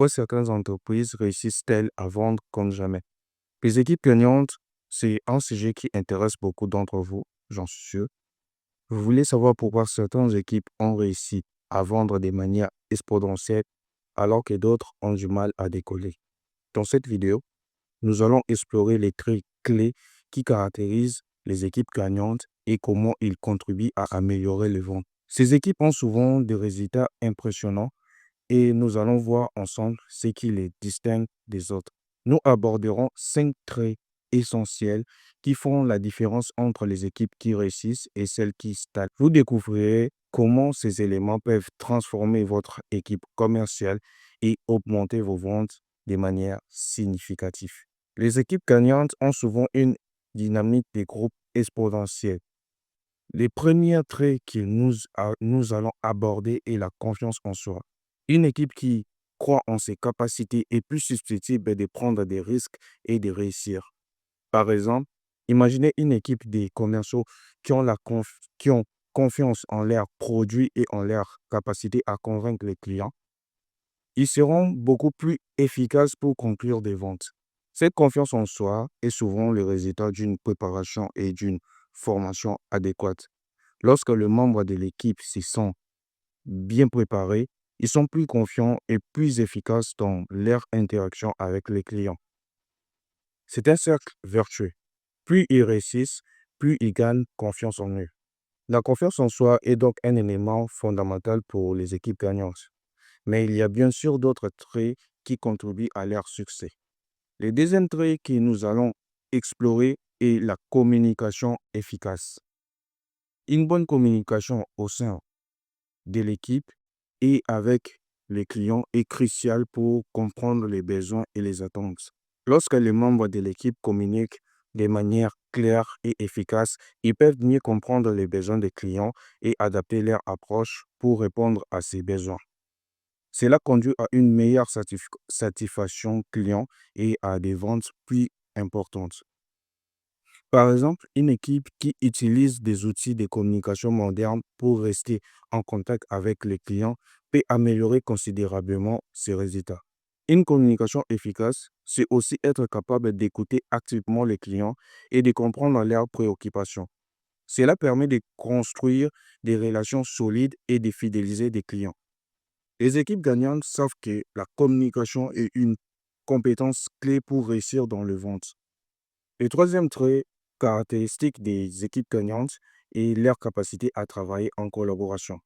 Pourquoi certaines entreprises réussissent-elles à vendre comme jamais? Les équipes gagnantes, c'est un sujet qui intéresse beaucoup d'entre vous, j'en suis sûr. Vous voulez savoir pourquoi certaines équipes ont réussi à vendre de manière exponentielle alors que d'autres ont du mal à décoller. Dans cette vidéo, nous allons explorer les traits clés qui caractérisent les équipes gagnantes et comment ils contribuent à améliorer les ventes. Ces équipes ont souvent des résultats impressionnants et nous allons voir ensemble ce qui les distingue des autres. Nous aborderons 5 traits essentiels qui font la différence entre les équipes qui réussissent et celles qui stagnent. Vous découvrirez comment ces éléments peuvent transformer votre équipe commerciale et augmenter vos ventes de manière significative. Les équipes gagnantes ont souvent une dynamique de groupe exponentielle. Les premiers traits que nous allons aborder est la confiance en soi. Une équipe qui croit en ses capacités est plus susceptible de prendre des risques et de réussir. Par exemple, imaginez une équipe de commerciaux qui ont confiance en leurs produits et en leur capacité à convaincre les clients. Ils seront beaucoup plus efficaces pour conclure des ventes. Cette confiance en soi est souvent le résultat d'une préparation et d'une formation adéquate. Lorsque les membres de l'équipe se sentent bien préparés, ils sont plus confiants et plus efficaces dans leur interaction avec les clients. C'est un cercle vertueux. Plus ils réussissent, plus ils gagnent confiance en eux. La confiance en soi est donc un élément fondamental pour les équipes gagnantes. Mais il y a bien sûr d'autres traits qui contribuent à leur succès. Le deuxième trait que nous allons explorer est la communication efficace. Une bonne communication au sein de l'équipe et avec les clients est crucial pour comprendre les besoins et les attentes. Lorsque les membres de l'équipe communiquent de manière claire et efficace, ils peuvent mieux comprendre les besoins des clients et adapter leur approche pour répondre à ces besoins. Cela conduit à une meilleure satisfaction client et à des ventes plus importantes. Par exemple, une équipe qui utilise des outils de communication modernes pour rester en contact avec les clients peut améliorer considérablement ses résultats. Une communication efficace, c'est aussi être capable d'écouter activement les clients et de comprendre leurs préoccupations. Cela permet de construire des relations solides et de fidéliser des clients. Les équipes gagnantes savent que la communication est une compétence clé pour réussir dans le vente. Le troisième trait caractéristique des équipes gagnantes est leur capacité à travailler en collaboration.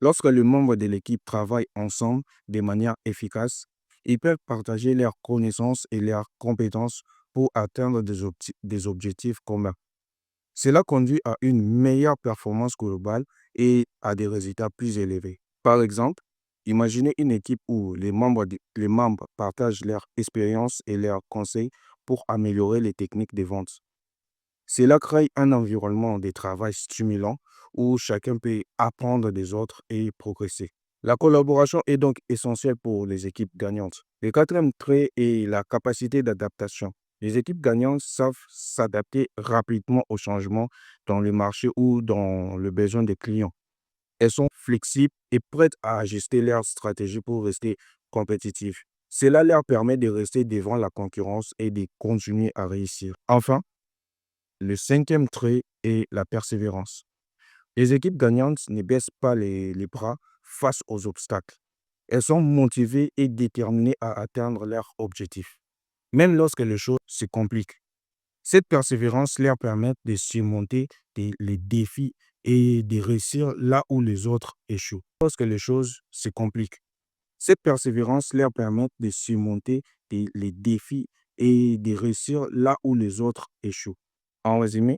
Lorsque les membres de l'équipe travaillent ensemble de manière efficace, ils peuvent partager leurs connaissances et leurs compétences pour atteindre des objectifs communs. Cela conduit à une meilleure performance globale et à des résultats plus élevés. Par exemple, imaginez une équipe où les membres partagent leur expérience et leurs conseils pour améliorer les techniques de vente. Cela crée un environnement de travail stimulant où chacun peut apprendre des autres et progresser. La collaboration est donc essentielle pour les équipes gagnantes. Le quatrième trait est la capacité d'adaptation. Les équipes gagnantes savent s'adapter rapidement aux changements dans le marché ou dans le besoin des clients. Elles sont flexibles et prêtes à ajuster leur stratégie pour rester compétitives. Cela leur permet de rester devant la concurrence et de continuer à réussir. Enfin, le cinquième trait est la persévérance. Les équipes gagnantes ne baissent pas les bras face aux obstacles. Elles sont motivées et déterminées à atteindre leurs objectifs, même lorsque les choses se compliquent. Cette persévérance leur permet de surmonter les défis et de réussir là où les autres échouent. Lorsque les choses se compliquent, cette persévérance leur permet de surmonter les défis et de réussir là où les autres échouent. En résumé,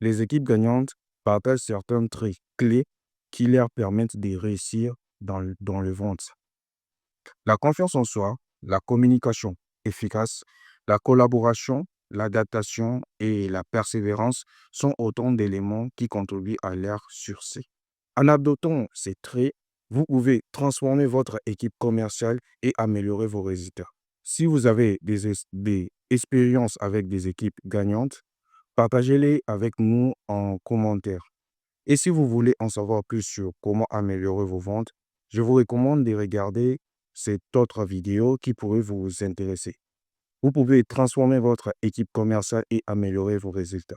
les équipes gagnantes partagent certains traits clés qui leur permettent de réussir dans le vente. La confiance en soi, la communication efficace, la collaboration, l'adaptation et la persévérance sont autant d'éléments qui contribuent à leur succès. En adoptant ces traits, vous pouvez transformer votre équipe commerciale et améliorer vos résultats. Si vous avez des expériences avec des équipes gagnantes, partagez-les avec nous en commentaire. Et si vous voulez en savoir plus sur comment améliorer vos ventes, je vous recommande de regarder cette autre vidéo qui pourrait vous intéresser. Vous pouvez transformer votre équipe commerciale et améliorer vos résultats.